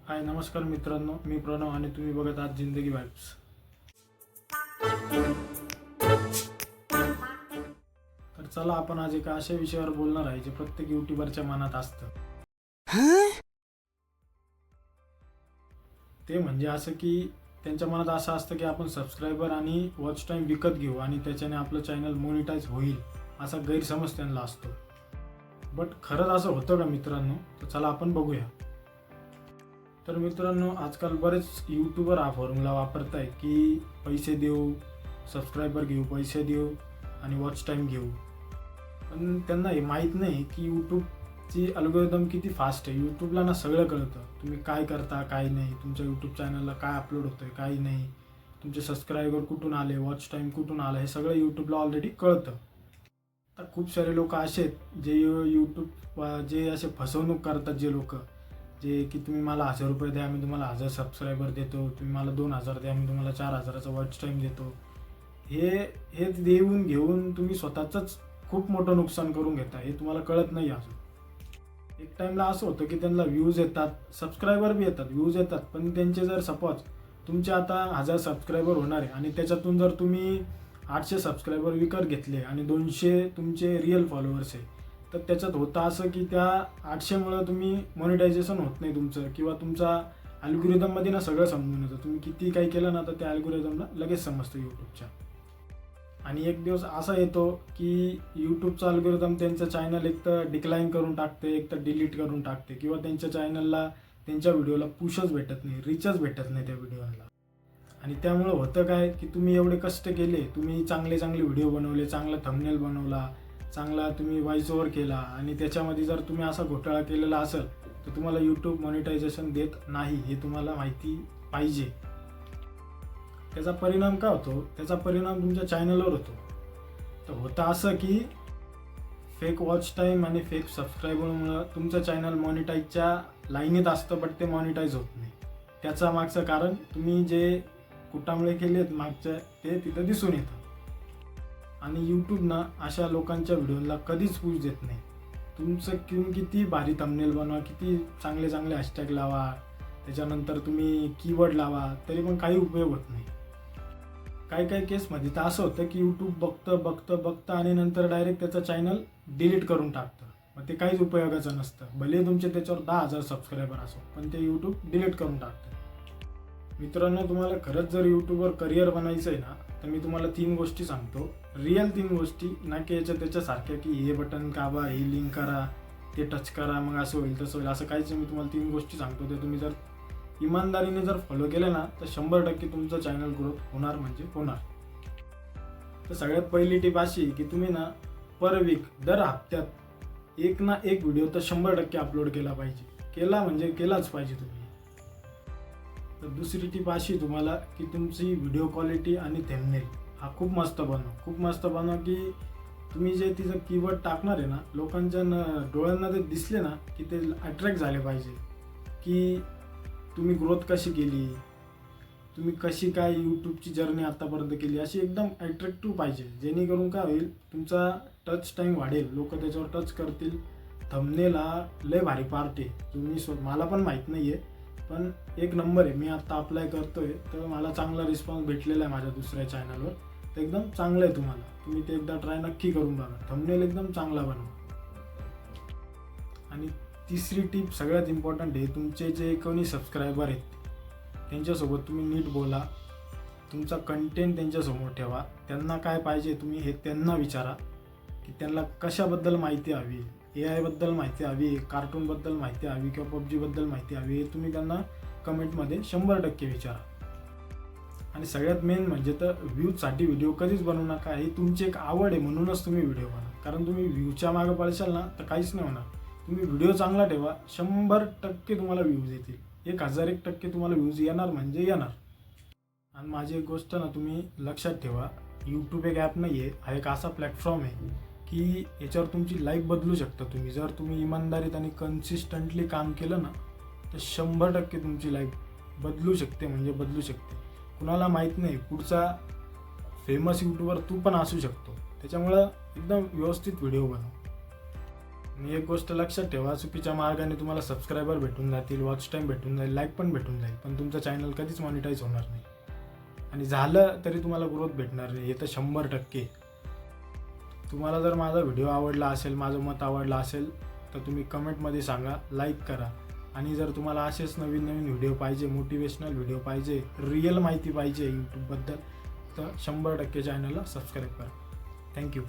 हाय नमस्कार मित्रांनो, मी प्रणव आणि तुम्ही बघत आहात जिंदगी वाइब्स. तर चला आपण आज एका अशा विषयावर बोलणार आहे जे प्रत्येक युट्यूबरच्या मनात असतं. ते म्हणजे असं की त्यांच्या मनात असं असतं की आपण सबस्क्रायबर आणि वॉच टाईम विकत घेऊ आणि त्याच्याने आपलं चॅनल मोनिटाईज होईल, असा गैरसमज त्यांना असतो. बट खरंच असं होतं का मित्रांनो? तर चला आपण बघूया. तर मित्रांनो, आजकाल बरेच यूट्यूबर हा फॉर्म्युला वापरत आहेत की पैसे देऊ, सबस्क्रायबर घेऊ, पैसे देऊ आणि वॉच टाईम घेऊ. पण त्यांना हे माहीत नाही की यूट्यूबची अल्गोरिदम किती फास्ट आहे. यूट्यूबला ना सगळं कळतं, तुम्ही काय करता काय नाही, तुमच्या यूट्यूब चॅनलला काय अपलोड होतं आहे काय नाही, तुमचे सबस्क्रायबर कुठून आले, वॉच टाईम कुठून आला, हे सगळं यूट्यूबला ऑलरेडी कळतं. तर खूप सारे लोक असे आहेत जे यूट्यूब जे असे फसवणूक करतात, जे लोक जे की तुम्ही मला 1000 रुपये द्या, मी तुम्हाला 1000 सबस्क्रायबर देतो, तुम्ही मला 2000 द्या, मी तुम्हाला 4000चा वॉच टाईम देतो. हे हे देऊन घेऊन तुम्ही स्वतःचंच खूप मोठं नुकसान करून घेता. हे तुम्हाला कळत नाही अजून. एक टाईमला असं होतं की त्यांना व्ह्यूज येतात, सबस्क्रायबर बी येतात, व्ह्यूज येतात, पण त्यांचे जर सपोज तुमचे आता 1000 सबस्क्रायबर होणार आहे आणि त्याच्यातून जर तुम्ही 800 सबस्क्रायबर विकत घेतले आणि 200 तुमचे रिअल फॉलोअर्स आहे, तर त्याच्यात होतं असं की त्या 800मुळं तुम्ही मॉनिटायझेशन होत नाही तुमचं, किंवा तुमचा अल्गोरिदममध्ये ना सगळं समजून येतं. तुम्ही किती काही केलं ना, तर त्या अल्गोरिदमला लगेच समजतं यूट्यूबच्या. आणि एक दिवस असा येतो की यूट्यूबचा अल्गोरिदम त्यांचं चॅनल एक तर डिक्लाईन करून टाकते, एक तर डिलीट करून टाकते, किंवा त्यांच्या चॅनलला त्यांच्या व्हिडिओला पुशच भेटत नाही, रिचच भेटत नाही त्या व्हिडिओला. आणि त्यामुळं होतं काय की तुम्ही एवढे कष्ट केले, तुम्ही चांगले चांगले व्हिडिओ बनवले, चांगला थंबनेल बनवला, चांगला तुम्ही व्हॉइस ओव्हर केला, आणि त्याच्यामध्ये जर तुम्ही असा घोटाळा केलेला असेल तर तुम्हाला यूट्यूब मॉनिटायझेशन देत नाही, हे तुम्हाला माहिती पाहिजे. त्याचा परिणाम काय होतो? त्याचा परिणाम तुमच्या चॅनलवर होतो. तर होतं असं की फेक वॉच टाईम आणि फेक सबस्क्रायबरमुळं तुमचं चॅनल मॉनिटाईजच्या लाईनीत असतं, बट ते मॉनिटाईज होत नाही. त्याचं मागचं कारण तुम्ही जे कुटामुळे केलेत मागच्या, ते तिथं दिसून येतं. आणि यूट्यूब ना अशा लोकांच्या व्हिडिओला कधीच पुश देत नाही. तुमचं किती भारी थंबनेल बनवा, किती चांगले चांगले हॅशटॅग लावा, त्याच्यानंतर तुम्ही कीवर्ड लावा, तरी पण काही उपयोग होत नाही. काही काही केसमध्ये तर असं होतं की यूट्यूब बघतं आणि नंतर डायरेक्ट त्याचं चॅनल डिलीट करून टाकतं. मग ते काहीच उपयोगाचं नसतं. भले तुमचे त्याच्यावर 10,000 सबस्क्रायबर असो, पण ते यूट्यूब डिलीट करून टाकतं. मित्रांनो, तुम्हाला खरंच जर यूट्यूबवर करिअर बनायचं आहे ना, तर मी तुम्हाला 3 गोष्टी सांगतो. रिअल 3 गोष्टी, ना की त्याच्यासारख्या की हे बटन दाबा, ही लिंक करा, ते टच करा, मग असं होईल तसं होईल, असं काहीच. मी तुम्हाला 3 गोष्टी सांगतो, ते तुम्ही जर इमानदारीने जर फॉलो केलं ना, तर 100% तुमचं चॅनल ग्रोथ होणार म्हणजे होणार. तर सगळ्यात पहिली टिप अशी की तुम्ही ना पर वीक, दर हप्त्यात एक ना एक व्हिडिओ तर 100% अपलोड केला पाहिजे. केला म्हणजे केलाच पाहिजे तुम्ही. तर दुसरी टिप अशी तुम्हाला की तुमची व्हिडिओ क्वालिटी आणि थंबनेल हा खूप मस्त बनवा की तुम्ही जे तिचं कीवर्ड टाकणार आहे ना, लोकांच्या डोळ्यांना ते दिसले ना की ते अट्रॅक्ट झाले पाहिजे की तुम्ही ग्रोथ कशी केली, तुम्ही कशी काय यूट्यूबची जर्नी आतापर्यंत केली, अशी एकदम अट्रॅक्टिव्ह पाहिजे. जेणेकरून काय होईल, तुमचा टच टाईम वाढेल, लोक त्याच्यावर टच करतील. थंबनेल हा लय भारी पार्ट आहे. मला पण माहीत नाही आहे, पण एक नंबर आहे. मी आत्ता अप्लाय करतोय, तर मला चांगला रिस्पॉन्स भेटलेला आहे माझ्या दुसऱ्या चॅनलवर. तर एकदम चांगलं आहे. तुम्ही ते एकदा ट्राय नक्की करून बघा. थंबनेल एकदम चांगला बनवा. आणि तिसरी टिप सगळ्यात इम्पॉर्टंट आहे, तुमचे जे कोणी सबस्क्रायबर आहेत त्यांच्यासोबत तुम्ही नीट बोला. तुमचा कंटेंट त्यांच्यासमोर ठेवा. त्यांना काय पाहिजे तुम्ही हे त्यांना विचारा की त्यांना कशाबद्दल माहिती हवी, AI बद्दल माहिती हवी, कार्टूनबद्दल माहिती हवी, किंवा PUBGबद्दल माहिती हवी, हे तुम्ही त्यांना कमेंटमध्ये 100% विचारा. आणि सगळ्यात मेन म्हणजे तर व्ह्यूजसाठी व्हिडिओ कधीच बनवू नका. ही तुमची एक आवड आहे म्हणूनच तुम्ही व्हिडिओ बनवा. कारण तुम्ही व्ह्यूच्या मागं पळशाल ना, तर काहीच नाही होणार. तुम्ही व्हिडिओ चांगला ठेवा, 100% तुम्हाला व्ह्यूज येतील. 1001% तुम्हाला व्ह्यूज येणार म्हणजे येणार. आणि माझी एक गोष्ट ना तुम्ही लक्षात ठेवा, यूट्यूब एक ॲप नाही आहे, हा एक असा प्लॅटफॉर्म आहे की याच्यावर तुमची लाईफ बदलू शकता. जर तुम्ही इमानदारीत आणि कन्सिस्टंटली काम केलं ना, तर 100% तुमची लाईफ बदलू शकते, म्हणजे बदलू शकते. कुणाला माहीत नाही, पुढचा फेमस यूट्यूबर तू पण असू शकतो. त्याच्यामुळं एकदम व्यवस्थित व्हिडिओ बनव. आणि एक गोष्ट लक्षात ठेवा, चुकीच्या मार्गाने तुम्हाला सबस्क्रायबर भेटून जातील, वॉच टाईम भेटून जाईल, लाईक पण भेटून जाईल, पण तुमचं चॅनल कधीच मॉनिटाईज होणार नाही. आणि झालं तरी तुम्हाला ग्रोथ भेटणार नाही, हे तर 100%. तुम्हाला जर माझा व्हिडिओ आवडला असेल, माझं मत आवडलं असेल तर तुम्ही कमेंटमध्ये सांगा, लाईक करा. आणि जर तुम्हाला असेच नवीन नवीन व्हिडिओ पाहिजे, मोटिवेशनल व्हिडिओ पाहिजे, रिअल माहिती पाहिजे यूट्यूबबद्दल, तर 100% चॅनलला सबस्क्राईब करा. थँक्यू.